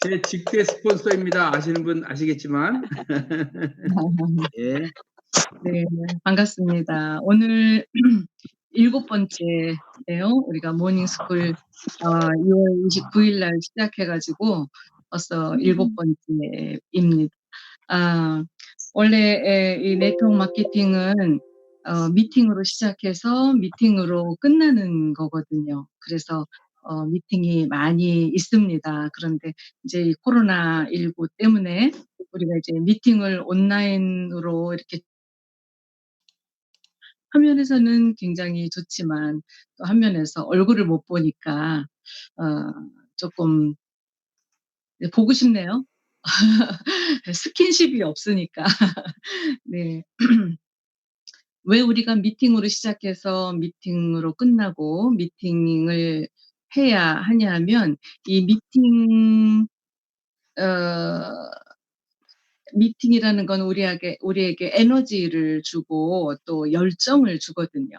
제 직대 스폰서입니다. 아시는 분 아시겠지만. 예. 네. 반갑습니다. 오늘 7 번째예요. 우리가 모닝스쿨 2월 29일 날 시작해 가지고 벌써 7 번째입니다. 아 원래 이 네트워크 마케팅은 미팅으로 시작해서 미팅으로 끝나는 거거든요. 그래서 미팅이 많이 있습니다. 그런데 이제 이 코로나19 때문에 우리가 이제 미팅을 온라인으로 이렇게 화면에서는 굉장히 좋지만 또 화면에서 얼굴을 못 보니까 어 쪼끔 네 보고 싶네요. 스킨십이 없으니까. 네. 왜 우리가 미팅으로 시작해서 미팅으로 끝나고 미팅을 해야 하냐 하면 이 어 미팅이라는 건 우리에게 에너지를 주고 또 열정을 주거든요.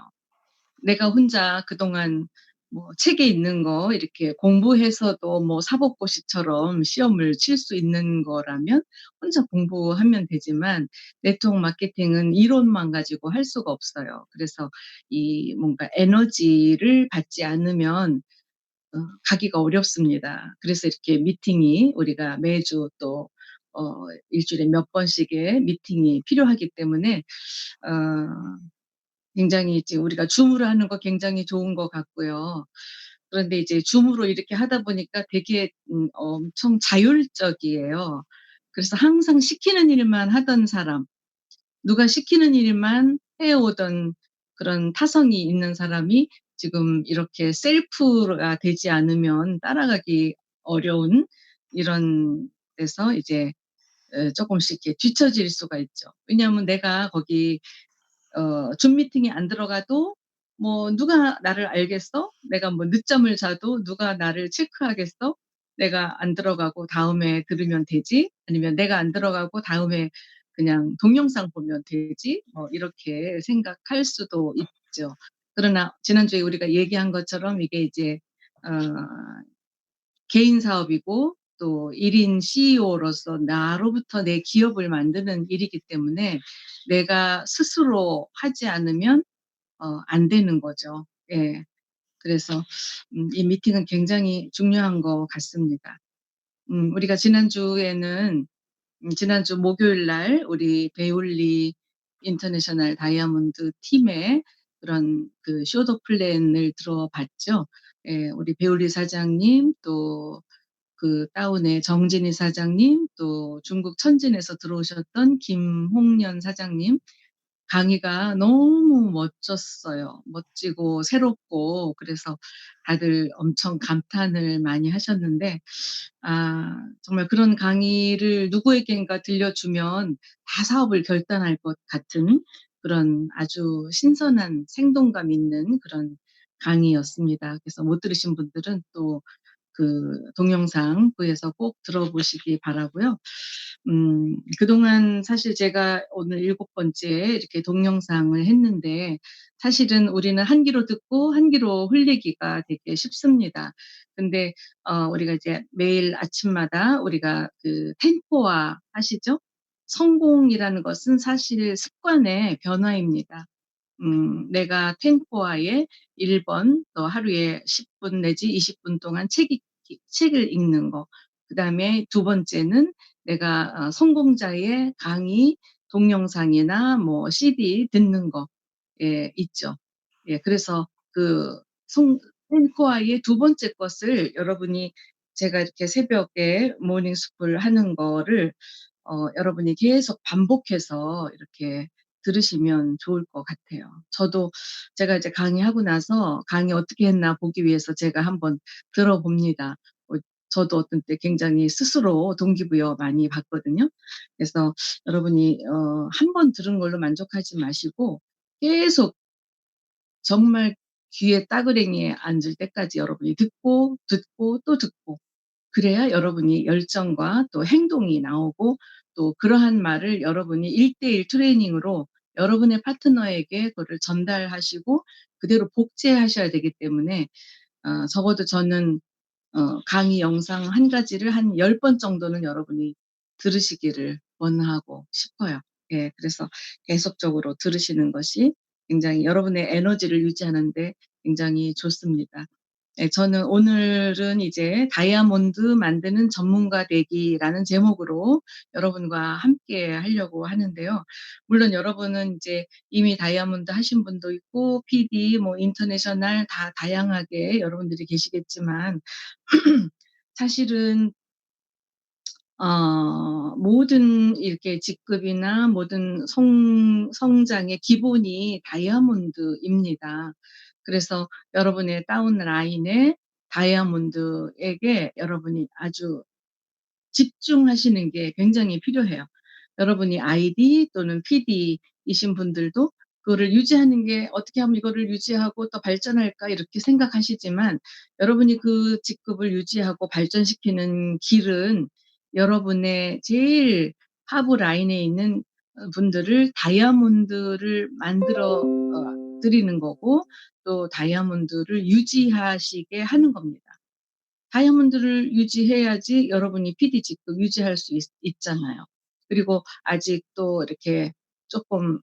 내가 혼자 그동안 뭐 책에 있는 거 이렇게 공부해서도 뭐 사법고시처럼 시험을 칠 수 있는 거라면 혼자 공부하면 되지만 네트워크 마케팅은 이론만 가지고 할 수가 없어요. 그래서 이 뭔가 에너지를 받지 않으면 가기가 어렵습니다. 그래서 이렇게 미팅이 우리가 매주 또 일주일에 몇 번씩의 미팅이 필요하기 때문에 어 굉장히 이제 우리가 줌으로 하는 거 굉장히 좋은 것 같고요. 그런데 이제 줌으로 이렇게 하다 보니까 되게 엄청 자율적이에요. 그래서 항상 시키는 일만 하던 사람, 누가 시키는 일만 해 오던 그런 타성이 있는 사람이 지금 이렇게 셀프가 되지 않으면 따라가기 어려운 이런 데서 이제 쪼끔씩 이렇게 뒤처질 수가 있죠. 왜냐하면 내가 거기 줌 미팅에 안 들어가도 뭐 '누가 나를 알겠어? 내가 뭐 늦잠을 자도 누가 나를 체크하겠어? 내가 안 들어가고 다음에 들으면 되지.' 아니면 '내가 안 들어가고 다음에 그냥 동영상 보면 되지.' 뭐 이렇게 생각할 수도 있죠. 그러나 지난주에 우리가 얘기한 것처럼 이게 이제 어 개인 사업이고 또 1인 CEO로서 나로부터 내 기업을 만드는 일이기 때문에 내가 스스로 하지 않으면 안 되는 거죠. 예. 그래서 이 미팅은 굉장히 중요한 것 같습니다. 우리가 지난주 목요일 날 우리 베올리 인터내셔널 다이아몬드 팀의 그런 그 쇼더 플랜을 들어봤죠. 예. 우리 베올리 사장님 또 그 다운의 정진희 사장님 또 중국 천진에서 들어오셨던 김홍련 사장님 강의가 너무 멋졌어요. 멋지고 새롭고 그래서 다들 엄청 감탄을 많이 하셨는데 정말 그런 강의를 누구에겐가 들려주면 다 사업을 결단할 것 같은 그런 아주 신선한 생동감 있는 그런 강의였습니다. 그래서 못 들으신 분들은 또 그 동영상 구해서 꼭 들어보시기 바라고요. 그동안 사실 제가 오늘 7 번째 이렇게 동영상을 했는데 사실은 우리는 한 귀로 듣고 한 귀로 흘리기가 되게 쉽습니다. 근데 우리가 이제 매일 아침마다 우리가 그 템포화 하시죠? 성공이라는 것은 사실 습관의 변화입니다. 내가 템포화에 1번 또 하루에 10분 내지 20분 동안 책을 읽는 거. 그다음에 두 번째는 내가 성공자의 강의 동영상이나 뭐 CD 듣는 거 예 있죠. 예 그래서 그 송 템포화의 두 번째 것을 여러분이 제가 이렇게 새벽에 모닝 스쿨 하는 거를 여러분이 계속 반복해서 이렇게 들으시면 좋을 것 같아요. 저도 제가 이제 강의하고 나서 강의 어떻게 했나 보기 위해서 제가 한번 들어봅니다. 저도 어떤 때 굉장히 스스로 동기부여 많이 받거든요. 그래서 여러분이 한 번 들은 걸로 만족하지 마시고 계속 정말 귀에 따그랭이에 앉을 때까지 여러분이 듣고, 듣고 또 듣고 그래야 여러분이 열정과 또 행동이 나오고 또 그러한 말을 여러분이 1대1 트레이닝으로 여러분의 파트너에게 그거를 전달하시고 그대로 복제하셔야 되기 때문에 적어도 저는 강의 영상 한 가지를 한 10번 정도는 여러분이 들으시기를 원하고 싶어요. 예, 그래서 계속적으로 들으시는 것이 굉장히 여러분의 에너지를 유지하는 데 굉장히 좋습니다. 예, 저는 오늘은 이제 다이아몬드 만드는 전문가 되기라는 제목으로 여러분과 함께 하려고 하는데요. 물론 여러분은 이제 이미 다이아몬드 하신 분도 있고, PD, 뭐 인터내셔널 다 다양하게 여러분들이 계시겠지만, 사실은 모든 이렇게 직급이나 모든 성장의 기본이 다이아몬드입니다. 그래서 여러분의 다운라인에 다이아몬드에게 여러분이 아주 집중하시는 게 굉장히 필요해요. 여러분이 ID 또는 PD이신 분들도 그거를 유지하는 게 어떻게 하면 이거를 유지하고 더 발전할까 이렇게 생각하시지만, 여러분이 그 직급을 유지하고 발전시키는 길은 여러분의 제일 하부 라인에 있는 분들을 다이아몬드를 만들어 드리는 거고, 또 다이아몬드를 유지하시게 하는 겁니다. 다이아몬드를 유지해야지 여러분이 PD 직급 유지할 수 있잖아요. 그리고 아직 또 이렇게 조금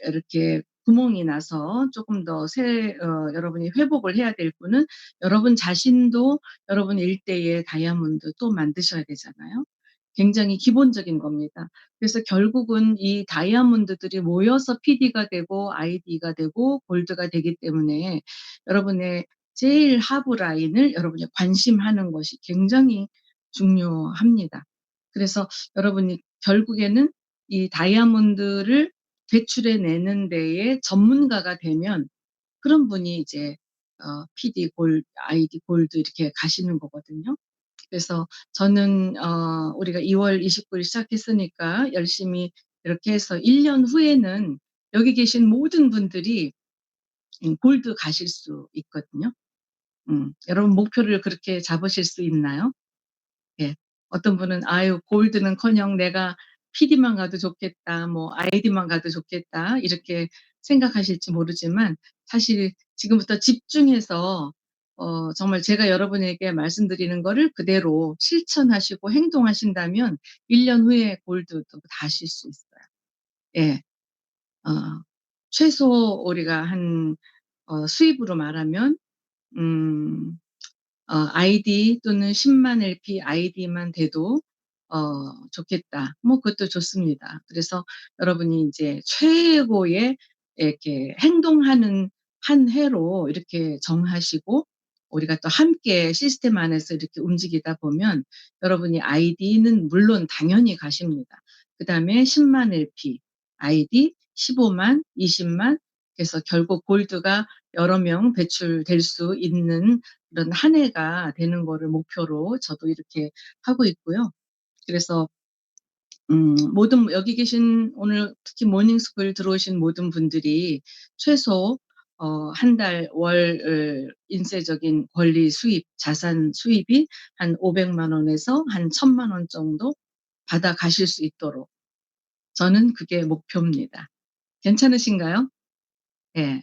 이렇게 구멍이 나서 조금 더 여러분이 회복을 해야 될 분은 여러분 자신도 여러분 일대의 다이아몬드 또 만드셔야 되잖아요. 굉장히 기본적인 겁니다. 그래서 결국은 이 다이아몬드들이 모여서 PD가 되고 ID가 되고 골드가 되기 때문에 여러분의 제일 하부 라인을 여러분이 관심하는 것이 굉장히 중요합니다. 그래서 여러분이 결국에는 이 다이아몬드를 배출해내는 데에 전문가가 되면 그런 분이 이제 PD 골드, ID 골드 이렇게 가시는 거거든요. 그래서 저는 우리가 2월 29일 시작했으니까 열심히 이렇게 해서 1년 후에는 여기 계신 모든 분들이 골드 가실 수 있거든요. 여러분 목표를 그렇게 잡으실 수 있나요? 예. 어떤 분은 아유 골드는커녕 내가 PD만 가도 좋겠다, 뭐 ID만 가도 좋겠다 이렇게 생각하실지 모르지만, 사실 지금부터 집중해서 정말 제가 여러분에게 말씀드리는 거를 그대로 실천하시고 행동하신다면 1년 후에 골드도 다실 수 있어요. 예. 최소 우리가 한 수입으로 말하면 음 ID 또는 10만 LP ID만 돼도 좋겠다. 뭐 그것도 좋습니다. 그래서 여러분이 이제 최고의 이렇게 행동하는 한 해로 이렇게 정하시고, 우리가 또 함께 시스템 안에서 이렇게 움직이다 보면 여러분이 ID는 물론 당연히 가십니다. 그다음에 10만 LP, ID 15만, 20만, 그래서 결국 골드가 여러 명 배출될 수 있는 그런 한 해가 되는 거를 목표로 저도 이렇게 하고 있고요. 그래서 모든 여기 계신 오늘 특히 모닝스쿨 들어오신 모든 분들이 최소 한 달 월 인쇄적인 권리 수입, 자산 수입이 한 500만 원에서 한 1,000만 원 정도 받아 가실 수 있도록, 저는 그게 목표입니다. 괜찮으신가요? 예.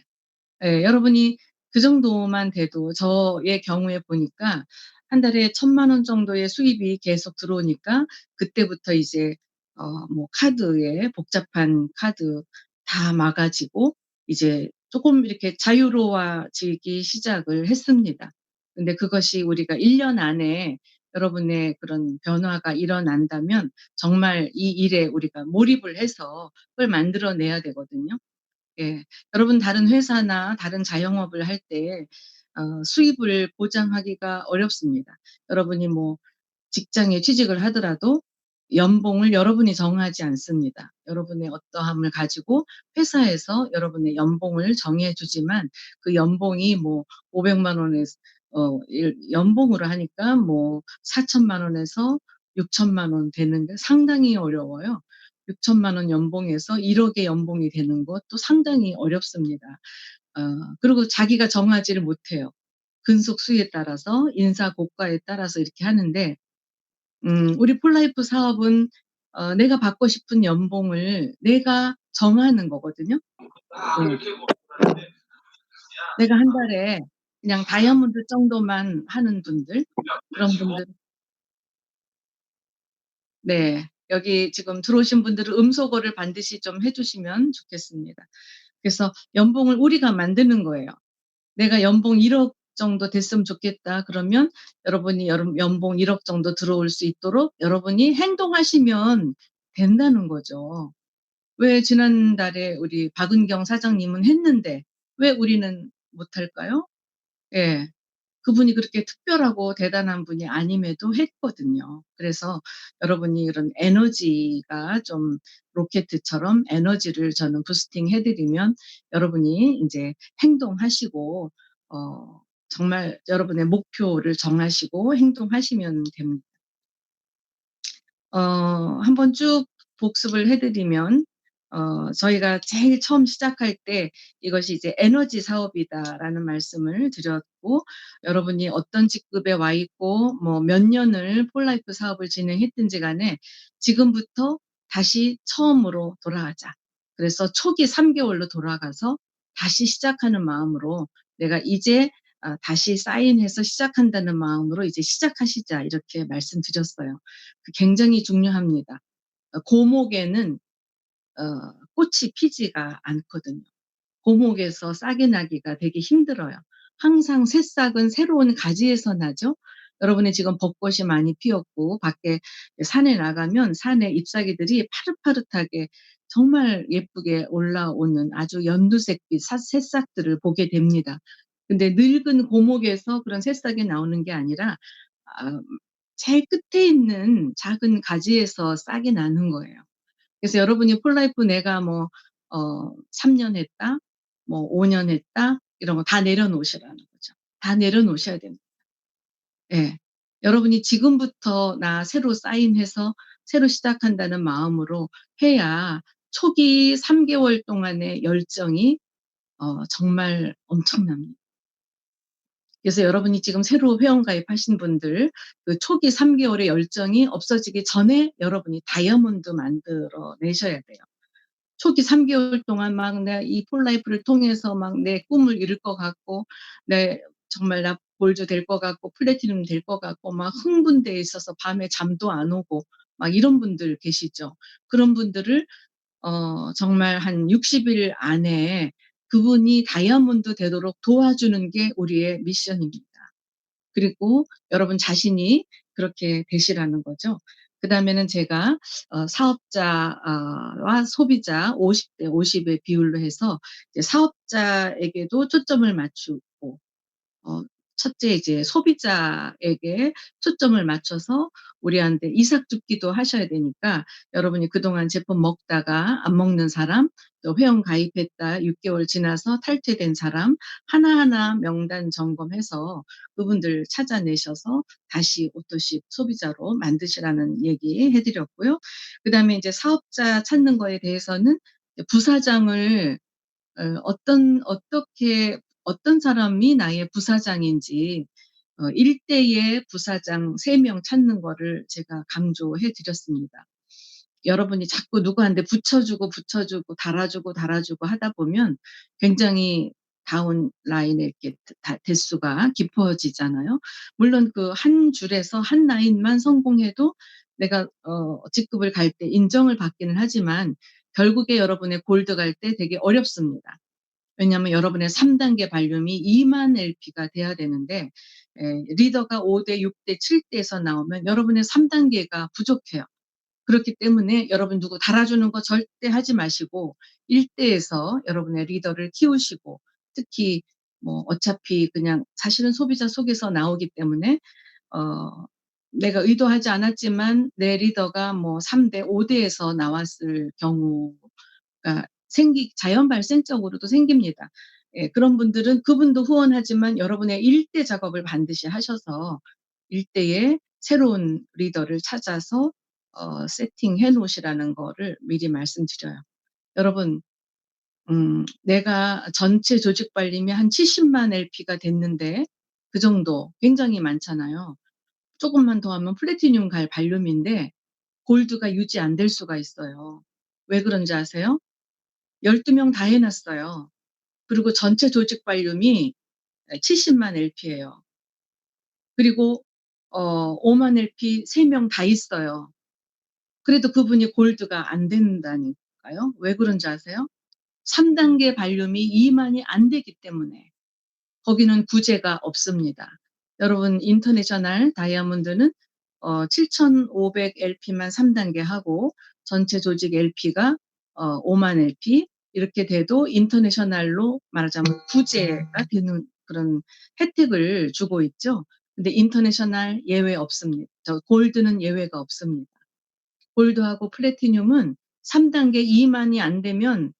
예, 여러분이 그 정도만 돼도 저의 경우에 보니까 한 달에 1,000만 원 정도의 수입이 계속 들어오니까 그때부터 이제 뭐 카드에 복잡한 카드 다 막아지고 이제 조금 이렇게 자유로워지기 시작을 했습니다. 근데 그것이 우리가 1년 안에 여러분의 그런 변화가 일어난다면 정말 이 일에 우리가 몰입을 해서 그걸 만들어내야 되거든요. 예. 여러분 다른 회사나 다른 자영업을 할 때 수입을 보장하기가 어렵습니다. 여러분이 뭐 직장에 취직을 하더라도 연봉을 여러분이 정하지 않습니다. 여러분의 어떠함을 가지고 회사에서 여러분의 연봉을 정해 주지만, 그 연봉이 뭐 500만 원에서 연봉으로 하니까 뭐 4천만 원에서 6천만 원 되는 게 상당히 어려워요. 6천만 원 연봉에서 1억의 연봉이 되는 것도 상당히 어렵습니다. 그리고 자기가 정하지를 못해요. 근속 수에 따라서, 인사 고과에 따라서 이렇게 하는데, 우리 폴라이프 사업은 내가 받고 싶은 연봉을 내가 정하는 거거든요. 네. 내가 한 달에 그냥 다이아몬드 정도만 하는 분들, 그런 분들. 네. 여기 지금 들어오신 분들은 음소거를 반드시 좀 해 주시면 좋겠습니다. 그래서 연봉을 우리가 만드는 거예요. 내가 연봉 1억 정도 됐으면 좋겠다. 그러면 여러분이 연봉 1억 정도 들어올 수 있도록 여러분이 행동하시면 된다는 거죠. 왜 지난달에 우리 박은경 사장님은 했는데 왜 우리는 못할까요? 예. 그분이 그렇게 특별하고 대단한 분이 아님에도 했거든요. 그래서 여러분이 이런 에너지가 좀 로켓처럼 에너지를 저는 부스팅 해 드리면 여러분이 인제 행동하시고 정말 여러분의 목표를 정하시고 행동하시면 됩니다. 한번 쭉 복습을 해 드리면 저희가 제일 처음 시작할 때 이것이 이제 "에너지 사업이다."라는 말씀을 드렸고, 여러분이 어떤 직급에 와 있고 뭐 몇 년을 폴라이프 사업을 진행했든지 간에 지금부터 다시 처음으로 돌아가자. 그래서 초기 3 개월로 돌아가서 다시 시작하는 마음으로 내가 이제 다시 사인해서 시작한다는 마음으로 "이제 시작하시자." 이렇게 말씀드렸어요. 그 굉장히 중요합니다. 고목에는 꽃이 피지가 않거든요. 고목에서 싹이 나기가 되게 힘들어요. 항상 새싹은 새로운 가지에서 나죠. 여러분이 지금 벚꽃이 많이 피었고 밖에 산에 나가면 산에 잎사귀들이 파릇파릇하게 정말 예쁘게 올라오는 아주 연두색빛 새싹들을 보게 됩니다. 근데 늙은 고목에서 그런 새싹이 나오는 게 아니라 아 제일 끝에 있는 작은 가지에서 싹이 나는 거예요. 그래서 여러분이 폴라이프 내가 뭐 3년 했다, 뭐 5년 했다, 이런 거 다 내려놓으시라는 거죠. 다 내려놓으셔야 됩니다. 예. 여러분이 지금부터 나 새로 사인해서 새로 시작한다는 마음으로 해야 초기 3 개월 동안의 열정이 정말 엄청납니다. 그래서 여러분이 지금 새로 회원 가입하신 분들, 그 초기 3 개월의 열정이 없어지기 전에 여러분이 다이아몬드 만들어 내셔야 돼요. 초기 3 개월 동안 막 내가 이 폴라이프를 통해서 막 내 꿈을 이룰 것 같고 정말 나 골드 될 것 같고 플래티넘 될 것 같고 막 흥분돼 있어서 밤에 잠도 안 오고 막 이런 분들 계시죠. 그런 분들을 정말 한 60일 안에 그분이 다이아몬드 되도록 도와주는 게 우리의 미션입니다. 그리고 여러분 자신이 그렇게 되시라는 거죠. 그다음에는 제가 사업자와 소비자 50대 50의 비율로 해서 이제 사업자에게도 초점을 맞추고 첫째 이제 소비자에게 초점을 맞춰서 우리한테 이삭줍기도 하셔야 되니까 여러분이 그동안 제품 먹다가 안 먹는 사람, 또 회원 가입했다 6 개월 지나서 탈퇴된 사람 하나하나 명단 점검해서 그분들 찾아내셔서 다시 오토십 소비자로 만드시라는 얘기해 드렸고요. 그다음에 이제 사업자 찾는 거에 대해서는 부사장을 어떤 사람이 나의 부사장인지 1 대의 부사장 3명 찾는 거를 제가 강조해 드렸습니다. 여러분이 자꾸 누구한테 붙여주고 달아주고 하다 보면 굉장히 다운라인에 이렇게 대수가 깊어지잖아요. 물론 그 한 줄에서 한 라인만 성공해도 내가 직급을 갈 때 인정을 받기는 하지만 결국에 여러분의 골드 갈 때 되게 어렵습니다. 왜냐하면 여러분의 3 단계 발륨이 2만 LP가 돼야 되는데 리더가 5 대, 6 대, 7 대에서 나오면 여러분의 3 단계가 부족해요. 그렇기 때문에 여러분 누구 달아주는 거 절대 하지 마시고 1 대에서 여러분의 리더를 키우시고, 특히 뭐 어차피 그냥 사실은 소비자 속에서 나오기 때문에 어 내가 의도하지 않았지만 내 리더가 뭐 3 대, 5 대에서 나왔을 경우가 자연 발생적으로도 생깁니다. 예, 그런 분들은 그분도 후원하지만 여러분의 1대 작업을 반드시 하셔서 1 대의 새로운 리더를 찾아서 세팅해 놓으시라는 거를 미리 말씀드려요. 여러분, 내가 전체 조직 발림이 한 70만 LP가 됐는데 그 정도 굉장히 많잖아요. 쪼금만 더 하면 플래티늄 갈 발륨인데 골드가 유지 안 될 수가 있어요. 왜 그런지 아세요? 12명 다 해 놨어요. 그리고 전체 조직 발륨이 70만 LP예요. 그리고 5만 LP 3명 다 있어요. 그래도 그분이 골드가 안 된다니까요. 왜 그런지 아세요? 3단계 발륨이 2만이 안 되기 때문에. 거기는 구제가 없습니다. 여러분 인터내셔널 다이아몬드는 7,500 LP만 3단계 하고 전체 조직 LP가 5만 LP 이렇게 돼도 인터내셔널로 말하자면 구제가 되는 그런 혜택을 주고 있죠. 근데 인터내셔널 예외 없습니다. 골드는 예외가 없습니다. 골드하고 플래티늄은 3단계 2만이 안 되면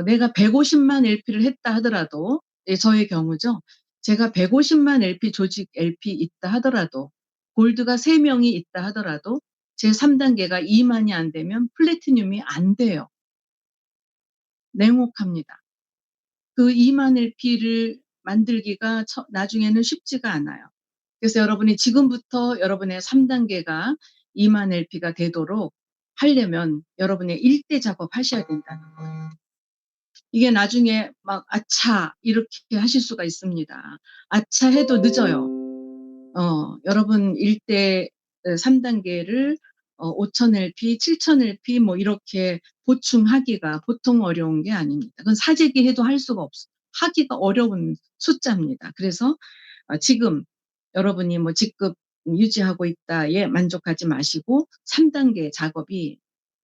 내가 150만 LP를 했다 하더라도, 예, 저의 경우죠. 제가 150만 LP 조직 LP 있다 하더라도, 골드가 3명이 있다 하더라도, 제 3단계가 2만이 안 되면 플래티늄이 안 돼요. 냉혹합니다. 그 2만 LP를 만들기가 나중에는 쉽지가 않아요. 그래서 여러분이 지금부터 여러분의 3단계가 2만 LP가 되도록 하려면 여러분의 1대 작업 하셔야 된다는 거예요. 이게 나중에 막 아차 이렇게 하실 수가 있습니다. 아차 해도 늦어요. 여러분 1대 3단계를 5,000 LP, 7,000 LP 뭐 이렇게 보충하기가 보통 어려운 게 아닙니다. 그건 사재기 해도 할 수가 없어요. 하기가 어려운 숫자입니다. 그래서 지금 여러분이 뭐 직급 유지하고 있다에 만족하지 마시고 3단계 작업이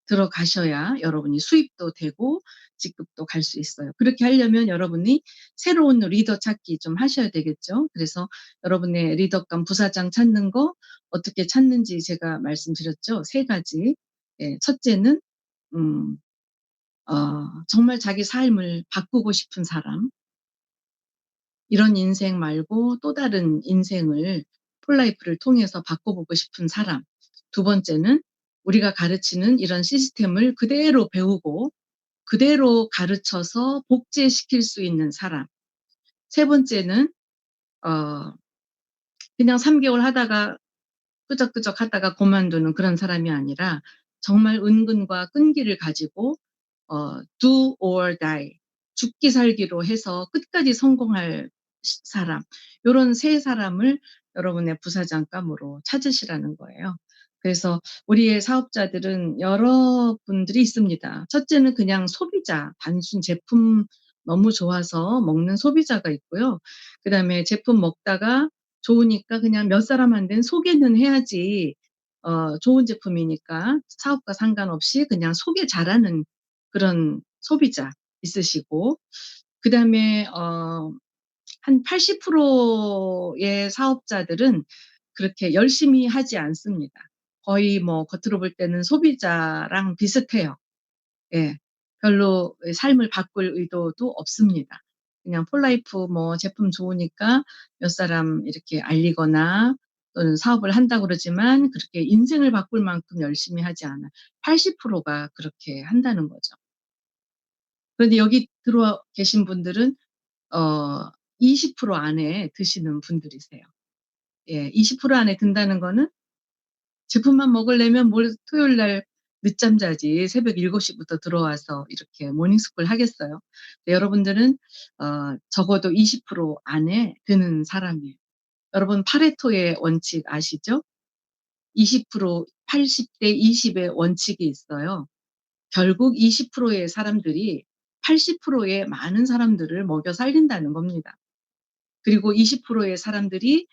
들어가셔야 여러분이 수입도 되고 직급도 갈 수 있어요. 그렇게 하려면 여러분이 새로운 리더 찾기 좀 하셔야 되겠죠. 그래서 여러분의 리더감 부사장 찾는 거 어떻게 찾는지 제가 말씀드렸죠. 3가지. 예, 첫째는 음, 정말 자기 삶을 바꾸고 싶은 사람, 이런 인생 말고 또 다른 인생을 폴라이프를 통해서 바꿔보고 싶은 사람. 두 번째는 우리가 가르치는 이런 시스템을 그대로 배우고 그대로 가르쳐서 복제시킬 수 있는 사람. 세 번째는 그냥 3개월 하다가 끄적끄적 하다가 그만두는 그런 사람이 아니라 정말 은근과 끈기를 가지고 do or die, 죽기 살기로 해서 끝까지 성공할 사람, 요런 3사람을 여러분의 부사장감으로 찾으시라는 거예요. 그래서 우리의 사업자들은 여러분들이 있습니다. 첫째는 그냥 소비자, 단순 제품 너무 좋아서 먹는 소비자가 있고요. 그다음에 제품 먹다가 좋으니까 그냥 몇 사람한테는 소개는 해야지, 좋은 제품이니까 사업과 상관없이 그냥 소개 잘하는 그런 소비자 있으시고, 그다음에 한 80%의 사업자들은 그렇게 열심히 하지 않습니다. 거의 뭐 겉으로 볼 때는 소비자랑 비슷해요. 예. 별로 삶을 바꿀 의도도 없습니다. 그냥 폴라이프 뭐 제품 좋으니까 몇 사람 이렇게 알리거나 또는 사업을 한다고 그러지만 그렇게 인생을 바꿀 만큼 열심히 하지 않아요. 80%가 그렇게 한다는 거죠. 그런데 여기 들어와 계신 분들은 20% 안에 드시는 분들이세요. 예, 20% 안에 든다는 거는 제품만 먹으려면 토요일 날 늦잠 자지 새벽 7시부터 들어와서 이렇게 모닝스쿨 하겠어요. 여러분들은 적어도 20% 안에 드는 사람이에요. 여러분 파레토의 원칙 아시죠? 20%, 80대 20의 원칙이 있어요. 결국 20%의 사람들이 80%의 많은 사람들을 먹여 살린다는 겁니다. 그리고 20%의 사람들이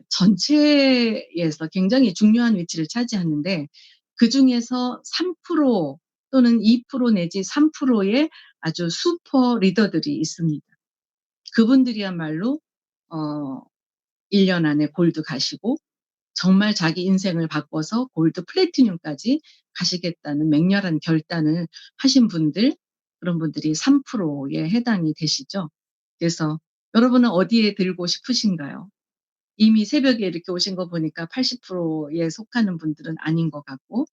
전체에서 굉장히 중요한 위치를 차지하는데, 그중에서 3% 또는 2% 내지 3%의 아주 슈퍼 리더들이 있습니다. 그분들이야말로 1년 안에 골드 가시고 정말 자기 인생을 바꿔서 골드 플래티늄까지 가시겠다는 맹렬한 결단을 하신 분들, 그런 분들이 3%에 해당이 되시죠. 그래서 여러분은 어디에 들고 싶으신가요? 이미 새벽에 이렇게 오신 거 보니까 80%에 속하는 분들은 아닌 것 같고,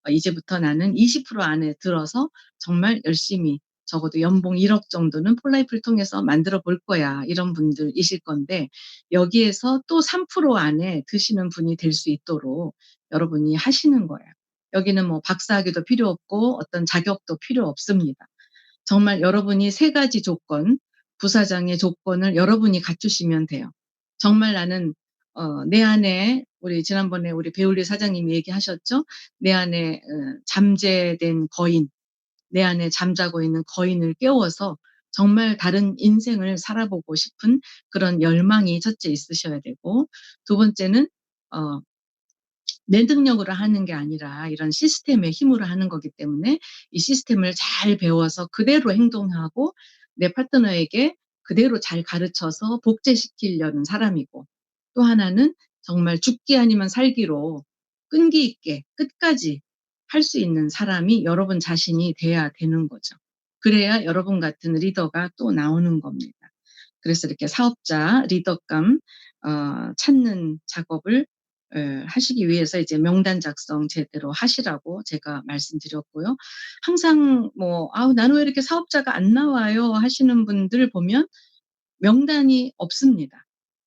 이제부터 나는 20% 안에 들어서 정말 열심히 적어도 연봉 1억 정도는 폴라이프를 통해서 만들어 볼 거야, 이런 분들이실 건데, 여기에서 또 3% 안에 드시는 분이 될 수 있도록 여러분이 하시는 거예요. 여기는 뭐 박사학위도 필요 없고 어떤 자격도 필요 없습니다. 정말 여러분이 3가지 조건, 부사장의 조건을 여러분이 갖추시면 돼요. 정말 나는 내 안에 우리 지난번에 우리 배울리 사장님이 얘기하셨죠? 내 안에 잠재된 거인, 내 안에 잠자고 있는 거인을 깨워서 정말 다른 인생을 살아보고 싶은 그런 열망이 첫째 있으셔야 되고, 두 번째는 내 능력으로 하는 게 아니라 이런 시스템의 힘으로 하는 거기 때문에 이 시스템을 잘 배워서 그대로 행동하고 내 파트너에게 그대로 잘 가르쳐서 복제시키려는 사람이고, 또 하나는 정말 죽기 아니면 살기로 끈기 있게 끝까지 할 수 있는 사람이 여러분 자신이 돼야 되는 거죠. 그래야 여러분 같은 리더가 또 나오는 겁니다. 그래서 이렇게 사업자 리더감 찾는 작업을 하시기 위해서 이제 명단 작성 제대로 하시라고 제가 말씀드렸고요. 항상 뭐 나는 왜 이렇게 사업자가 안 나와요 하시는 분들 보면 명단이 없습니다.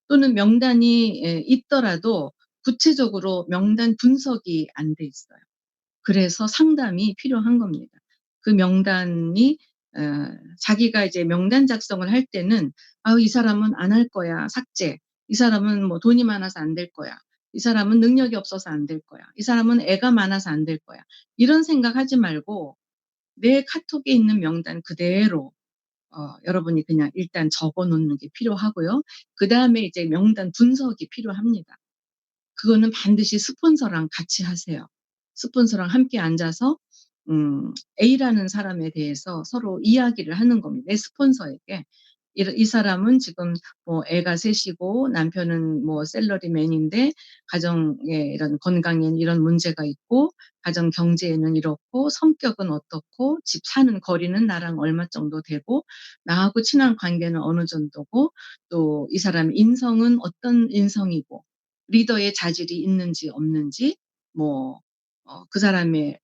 또는 명단이 있더라도 구체적으로 명단 분석이 안 돼 있어요. 그래서 상담이 필요한 겁니다. 그 명단이 자기가 이제 명단 작성을 할 때는 이 사람은 안 할 거야, 삭제. 이 사람은 뭐 돈이 많아서 안 될 거야. 이 사람은 능력이 없어서 안 될 거야. 이 사람은 애가 많아서 안 될 거야. 이런 생각하지 말고 내 카톡에 있는 명단 그대로 여러분이 그냥 일단 적어 놓는 게 필요하고요. 그다음에 이제 명단 분석이 필요합니다. 그거는 반드시 스폰서랑 같이 하세요. 스폰서랑 함께 앉아서 A라는 사람에 대해서 서로 이야기를 하는 겁니다. 내 스폰서에게. 이 사람은 지금 뭐 애가 셋이고 남편은 뭐 샐러리맨인데 가정에 이런 건강에는 이런 문제가 있고 가정 경제에는 이렇고 성격은 어떻고 집 사는 거리는 나랑 얼마 정도 되고 나하고 친한 관계는 어느 정도고 또 이 사람의 인성은 어떤 인성이고 리더의 자질이 있는지 없는지 뭐 그 사람의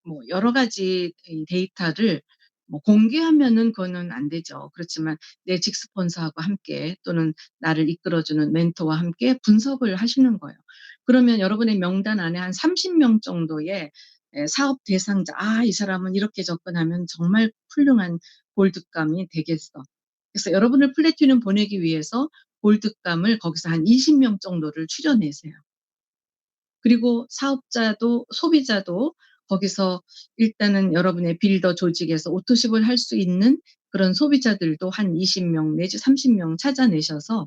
뭐 여러 가지 이 데이터를 뭐 공개하면은 그거는 안 되죠. 그렇지만 내 직스폰서하고 함께 또는 나를 이끌어주는 멘토와 함께 분석을 하시는 거예요. 그러면 여러분의 명단 안에 한 30명 정도의 사업 대상자, 이 사람은 이렇게 접근하면 정말 훌륭한 골드감이 되겠어. 그래서 여러분을 플래티넘 보내기 위해서 골드감을 거기서 한 20명 정도를 추려내세요. 그리고 사업자도 소비자도 거기서 일단은 여러분의 빌더 조직에서 오토십을 할 수 있는 그런 소비자들도 한 20명 내지 30명 찾아내셔서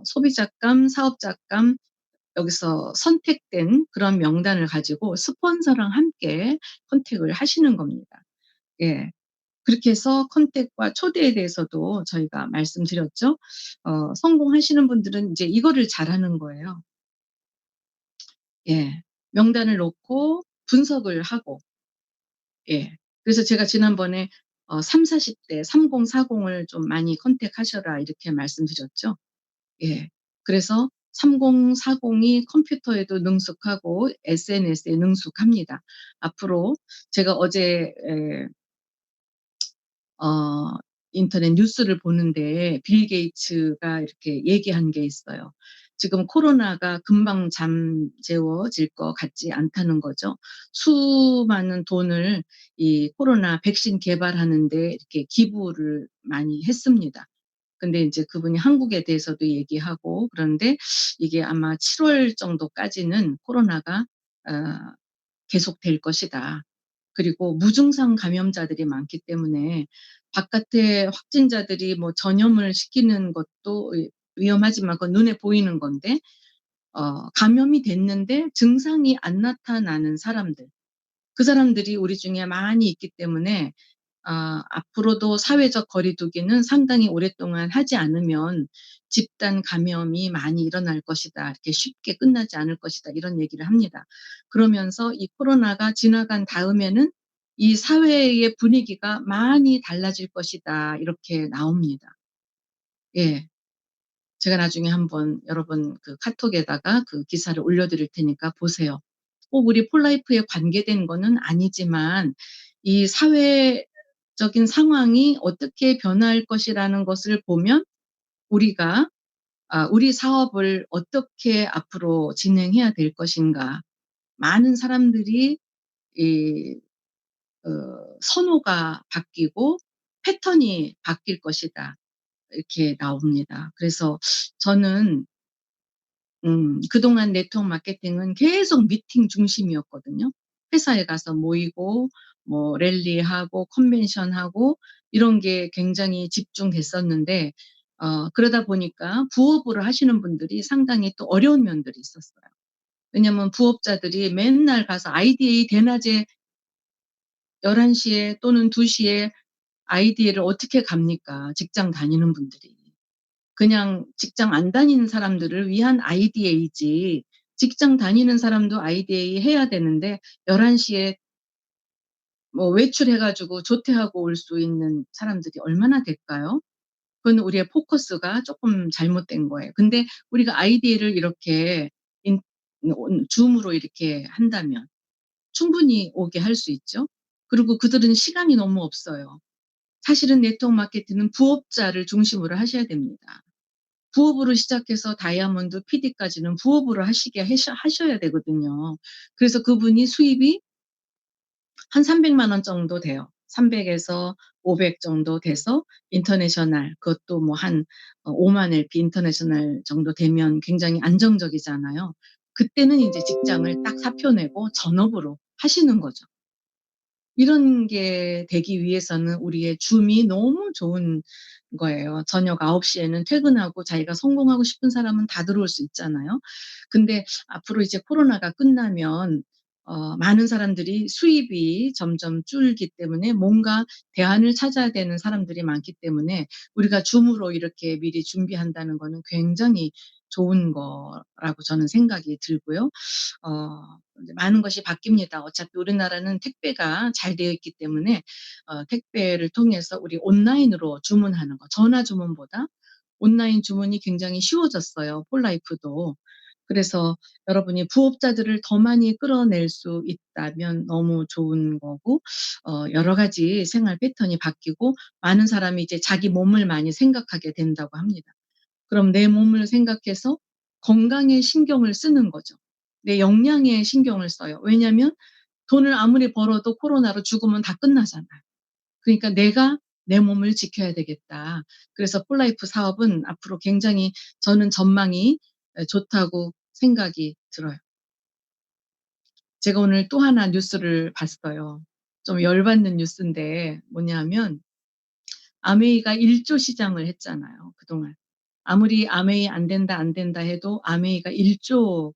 소비자감, 사업자감 여기서 선택된 그런 명단을 가지고 스폰서랑 함께 컨택을 하시는 겁니다. 예. 그렇게 해서 컨택과 초대에 대해서도 저희가 말씀드렸죠. 성공하시는 분들은 이제 이거를 잘하는 거예요. 예. 명단을 놓고 분석을 하고, 예. 그래서 제가 지난번에 30-40대 30-40을 좀 많이 컨택하셔라 이렇게 말씀드렸죠. 예. 그래서 30-40이 컴퓨터에도 능숙하고 SNS에 능숙합니다. 앞으로 제가 어제 어 인터넷 뉴스를 보는데 빌 게이츠가 이렇게 얘기한 게 있어요. 지금 코로나가 금방 잠재워질 것 같지 않다는 거죠. 수많은 돈을 이 코로나 백신 개발하는 데 이렇게 기부를 많이 했습니다. 근데 인제 그분이 한국에 대해서도 얘기하고 그런데 이게 아마 7월 정도까지는 코로나가 어 계속될 것이다. 그리고 무증상 감염자들이 많기 때문에 바깥에 확진자들이 뭐 전염을 시키는 것도 위험하지만 그건 눈에 보이는 건데 감염이 됐는데 증상이 안 나타나는 사람들, 그 사람들이 우리 중에 많이 있기 때문에 앞으로도 사회적 거리 두기는 상당히 오랫동안 하지 않으면 집단 감염이 많이 일어날 것이다. 이렇게 쉽게 끝나지 않을 것이다. 이런 얘기를 합니다. 그러면서 이 코로나가 지나간 다음에는 이 사회의 분위기가 많이 달라질 것이다. 이렇게 나옵니다. 예. 제가 나중에 한번 여러분 그 카톡에다가 그 기사를 올려드릴 테니까 보세요. 꼭 우리 폴라이프에 관계된 거는 아니지만 이 사회적인 상황이 어떻게 변할 것이라는 것을 보면 우리가 우리 사업을 어떻게 앞으로 진행해야 될 것인가. 많은 사람들이 이 선호가 바뀌고 패턴이 바뀔 것이다. 이렇게 나옵니다. 그래서 저는 그동안 네트워크 마케팅은 계속 미팅 중심이었거든요. 회사에 가서 모이고 뭐 랠리하고 컨벤션하고 이런 게 굉장히 집중됐었는데 그러다 보니까 부업으로 하시는 분들이 상당히 또 어려운 면들이 있었어요. 왜냐면 부업자들이 맨날 가서 IDA 대낮에 11시에 또는 2시에 IDA를 어떻게 갑니까? 직장 다니는 분들이. 그냥 직장 안 다니는 사람들을 위한 IDA지 직장 다니는 사람도 IDA 해야 되는데 11시에 뭐 외출해 가지고 조퇴하고 올 수 있는 사람들이 얼마나 될까요? 그건 우리의 포커스가 쪼끔 잘못된 거예요. 근데 우리가 IDA를 이렇게 인 줌으로 이렇게 한다면 충분히 오게 할 수 있죠. 그리고 그들은 시간이 너무 없어요. 사실은 네트워크 마케팅은 부업자를 중심으로 하셔야 됩니다. 부업으로 시작해서 다이아몬드, PD까지는 부업으로 하셔야 되거든요. 그래서 그분이 수입이 한 300만 원 정도 돼요. 300에서 500 정도 돼서 인터내셔널 그것도 뭐 한 5만 LP 인터내셔널 정도 되면 굉장히 안정적이잖아요. 그때는 인제 직장을 딱 사표 내고 전업으로 하시는 거죠. 이런 게 되기 위해서는 우리의 줌이 너무 좋은 거예요. 저녁 9시 에는 퇴근하고 자기가 성공하고 싶은 사람은 다 들어올 수 있잖아요. 근데 앞으로 이제 코로나가 끝나면 많은 사람들이 수입이 점점 줄기 때문에 뭔가 대안을 찾아야 되는 사람들이 많기 때문에 우리가 줌으로 이렇게 미리 준비한다는 거는 굉장히 좋은 거라고 저는 생각이 들고요. 이제 많은 것이 바뀝니다. 어차피 우리나라는 택배가 잘 되어 있기 때문에 택배를 통해서 우리 온라인으로 주문하는 거 전화 주문보다 온라인 주문이 굉장히 쉬워졌어요, 폴라이프도. 그래서 여러분이 부업자들을 더 많이 끌어낼 수 있다면 너무 좋은 거고 여러 가지 생활 패턴이 바뀌고 많은 사람이 이제 자기 몸을 많이 생각하게 된다고 합니다. 그럼 내 몸을 생각해서 건강에 신경을 쓰는 거죠. 내 역량에 신경을 써요. 왜냐하면 돈을 아무리 벌어도 코로나로 죽으면 다 끝나잖아요. 그러니까 '내가 내 몸을 지켜야 되겠다.' 그래서 폴라이프 사업은 앞으로 굉장히 저는 전망이 좋다고 생각이 들어요. 제가 오늘 또 하나 뉴스를 봤어요. 좀 열받는 뉴스인데 뭐냐면 아메이가 1조 시장을 했잖아요, 그동안. 아무리 아메이 안 된다, 안 된다 해도 아메이가 1조